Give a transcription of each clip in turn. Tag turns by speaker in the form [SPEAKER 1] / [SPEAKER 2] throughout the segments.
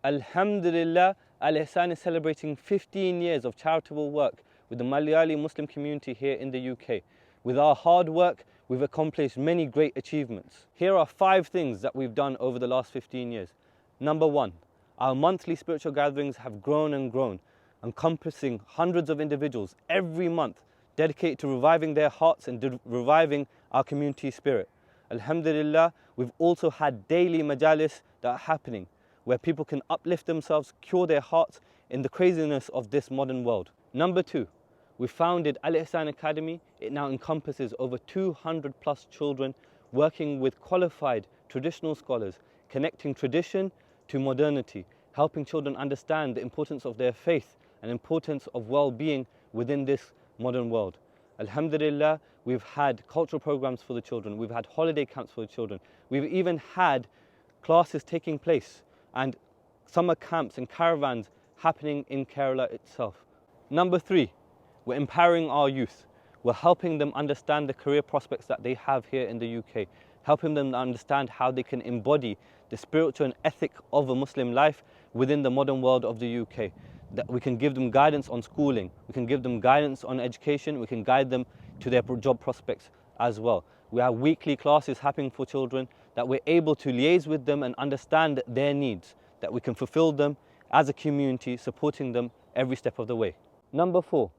[SPEAKER 1] Alhamdulillah, Al-Ihsan is celebrating 15 years of charitable work with the Malayali Muslim community here in the UK. With our hard work, we've accomplished many great achievements. Here are 5 things that we've done over the last 15 years. Number 1, our monthly spiritual gatherings have grown and grown, encompassing hundreds of individuals every month, dedicated to reviving their hearts and reviving our community spirit. Alhamdulillah, we've also had daily majalis that are happening, where people can uplift themselves, cure their hearts in the craziness of this modern world. Number 2, we founded Al-Ihsan Academy. It now encompasses over 200 plus children working with qualified traditional scholars, connecting tradition to modernity, helping children understand the importance of their faith and importance of well-being within this modern world. Alhamdulillah, we've had cultural programs for the children, we've had holiday camps for the children, we've even had classes taking place and summer camps and caravans happening in Kerala itself. Number 3, we're empowering our youth. We're helping them understand the career prospects that they have here in the UK, helping them understand how they can embody the spiritual and ethic of a Muslim life within the modern world of the UK. That we can give them guidance on schooling, we can give them guidance on education, we can guide them to their job prospects as well. We have weekly classes happening for children that we're able to liaise with them and understand their needs, that we can fulfill them as a community, supporting them every step of the way. Number 4,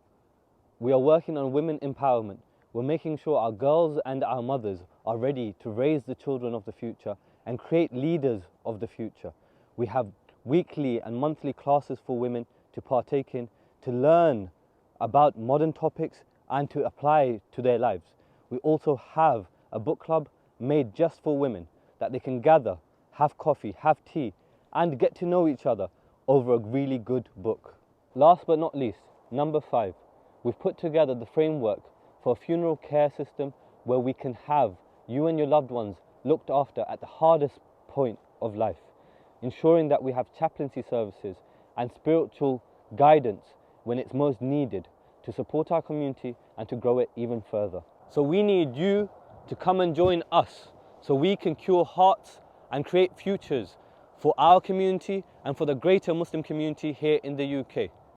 [SPEAKER 1] we are working on women empowerment. We're making sure our girls and our mothers are ready to raise the children of the future and create leaders of the future. We have weekly and monthly classes for women to partake in, to learn about modern topics and to apply to their lives. We also have a book club made just for women, that they can gather, have coffee, have tea, and get to know each other over a really good book. Last but not least, number 5, we've put together the framework for a funeral care system where we can have you and your loved ones looked after at the hardest point of life, ensuring that we have chaplaincy services and spiritual guidance when it's most needed to support our community and to grow it even further. So we need you to come and join us so we can cure hearts and create futures for our community and for the greater Muslim community here in the UK.